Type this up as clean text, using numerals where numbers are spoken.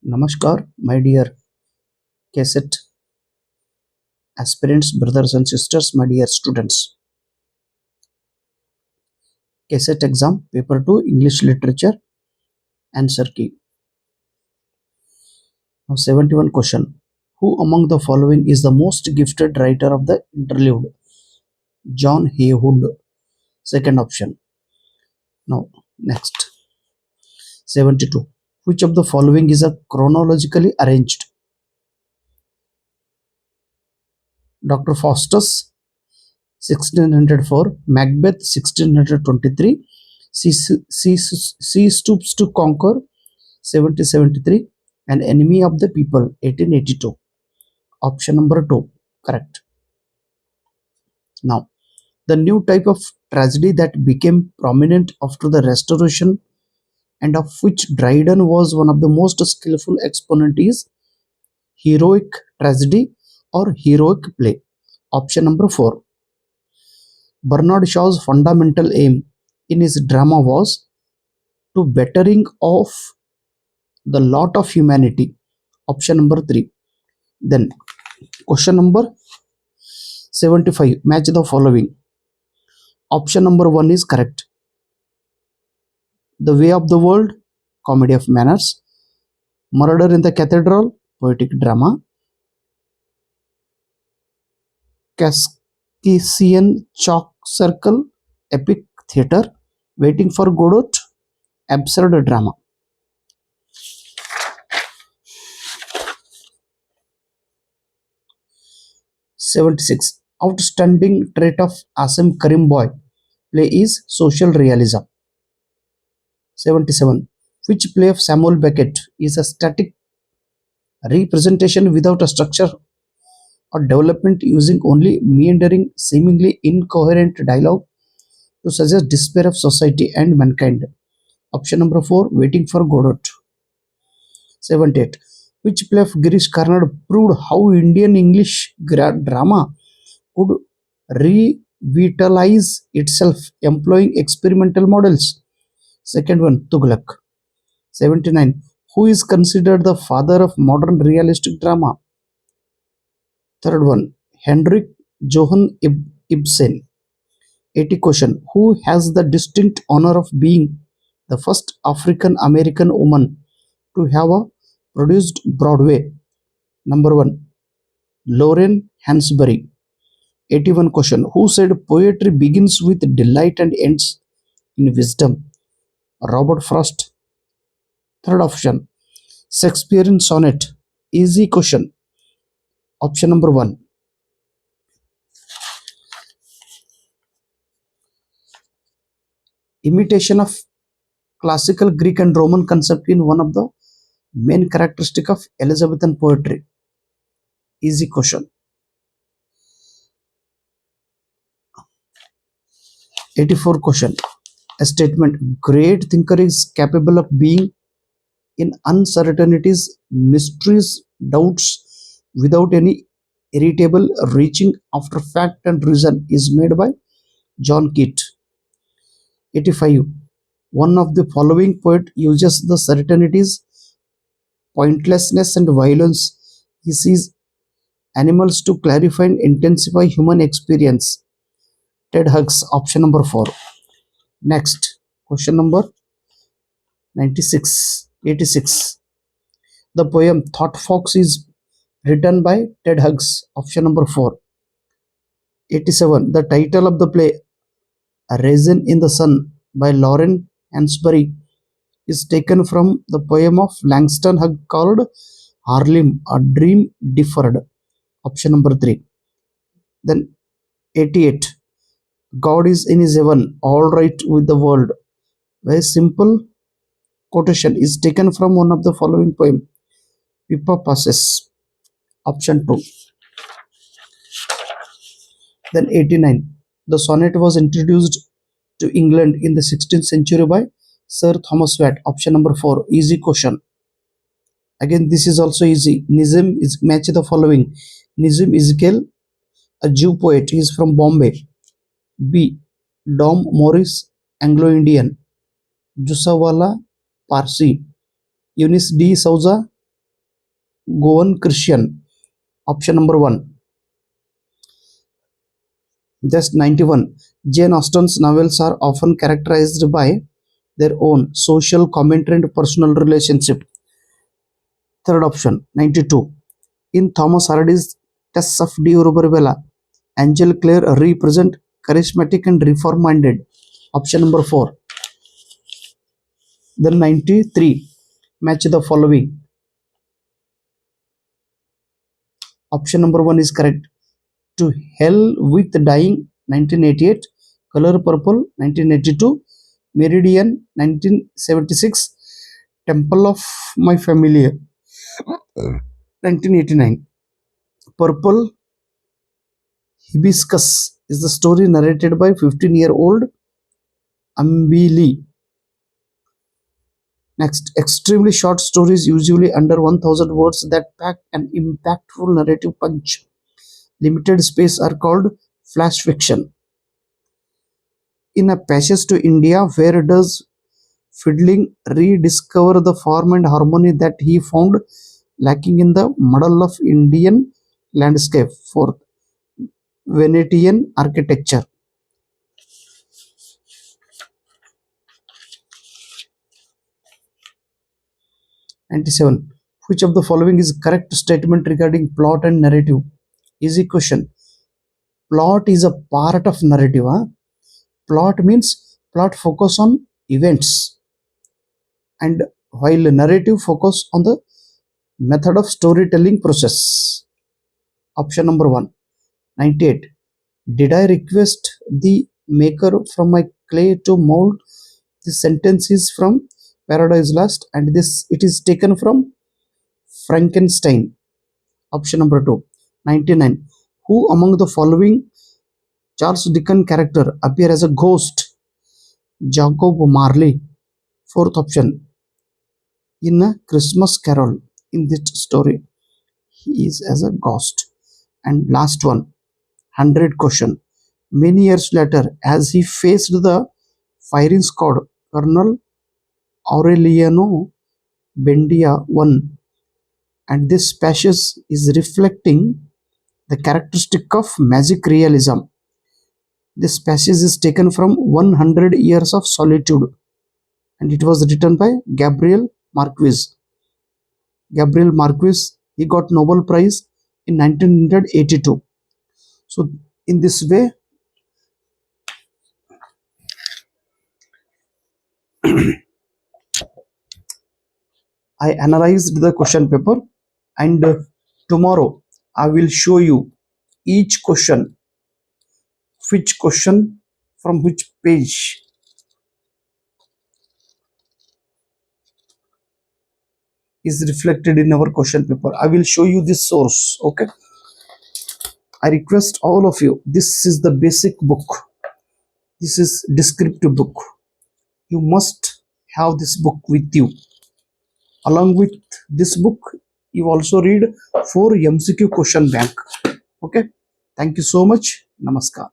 Namaskar, my dear KSET aspirants, brothers and sisters, my dear students. KSET exam, paper 2, English literature, answer key. Now, 71 question. Who among the following is the most gifted writer of the interlude? John Haywood. Second option. Now, next. 72. Which of the following is a chronologically arranged? Dr. Faustus 1604, Macbeth 1623, She Stoops to Conquer 1773, An Enemy of the People 1882. Option number 2, correct. Now, the new type of tragedy that became prominent after the Restoration and of which Dryden was one of the most skillful exponents is heroic tragedy or heroic play. Option number 4. Bernard Shaw's fundamental aim in his drama was to bettering of the lot of humanity. Option number 3. Then question number 75. Match the following. Option number 1 is correct. The Way of the World, comedy of manners. Murder in the Cathedral, poetic drama. Cascasian Chalk Circle, epic theatre. Waiting for Godot, absurd drama. '76. Outstanding trait of Asim Karim Boy play is social realism. 77. Which play of Samuel Beckett is a static representation without a structure or development, using only meandering, seemingly incoherent dialogue to suggest despair of society and mankind? Option number 4, Waiting for Godot. 78. Which play of Girish Karnad proved how Indian English drama could revitalize itself employing experimental models? Second one, Tughlaq. 79. Who is considered the father of modern realistic drama? Third one, Henrik Johann Ibsen. 80 question. Who has the distinct honor of being the first African American woman to have a produced Broadway? Number 1, Lauren Hansberry. 81 question. Who said poetry begins with delight and ends in wisdom? Robert Frost. Third option, Shakespearean sonnet. Easy question. Option number 1. Imitation of classical Greek and Roman concept in one of the main characteristic of Elizabethan poetry. Easy question. 84 question. A statement, great thinker is capable of being in uncertainties, mysteries, doubts, without any irritable reaching after fact and reason, is made by John Keats. 85. One of the following poet uses the certainties, pointlessness and violence he sees animals to clarify and intensify human experience. Ted Hughes. Option number 4. Next, question number 86. The poem Thought Fox is written by Ted Hughes. Option number 4. 87. The title of the play A Raisin in the Sun by Lauren Hansberry is taken from the poem of Langston Hughes called Harlem, A Dream Deferred. Option number 3. Then 88. God is in his heaven, all right with the world. Very simple quotation is taken from one of the following poem, Pippa Passes. Option 2. Then 89. The sonnet was introduced to England in the 16th century by Sir Thomas Watt. Option number 4. Easy question. Again, this is also easy. Nizam is match the following. Nizam Ezekiel, a Jew poet. He is from Bombay. B. Dom Morris, Anglo-Indian. Jusawala, Parsi. Eunice D. Souza, Goan Christian. Option number 1. Just 91. Jane Austen's novels are often characterized by their own social commentary and personal relationship. Third option, 92. In Thomas Hardy's Tests of D'Urberbella, Angel Clare represent charismatic and reform-minded. Option number 4. Then 93. Match the following. Option number 1 is correct. To Hell with Dying, 1988. Color Purple, 1982. Meridian, 1976. Temple of My Family, 1989. Purple Hibiscus is the story narrated by 15-year-old Ambili. Next, extremely short stories, usually under 1000 words, that pack an impactful narrative punch. Limited space are called flash fiction. In A Passage to India, where does Fiddling rediscover the form and harmony that he found lacking in the muddle of Indian landscape? Fourth, Venetian architecture. 97. Which of the following is correct statement regarding plot and narrative? Easy question. Plot is a part of narrative. Plot means plot focus on events, and while narrative focus on the method of storytelling process. Option number 1. 98. Did I request the maker from my clay to mold? This sentence is from Paradise Lost, and this it is taken from Frankenstein. Option number 2. 99. Who among the following Charles Dickens character appear as a ghost? Jacob Marley. Fourth option. In A Christmas Carol, in this story, he is as a ghost. And last one, 100 question. Many years later, as he faced the firing squad, Colonel Aureliano Bendia won, and this passage is reflecting the characteristic of magic realism. This passage is taken from 100 Years of Solitude, and it was written by Gabriel Marquez. Gabriel Marquez, he got Nobel Prize in 1982. So in this way, I analyzed the question paper, and tomorrow I will show you each question, which question from which page is reflected in our question paper. I will show you this source. Okay. I request all of you, this is the basic book. This is descriptive book. You must have this book with you. Along with this book, you also read 4 MCQ question bank. Okay. Thank you so much. Namaskar.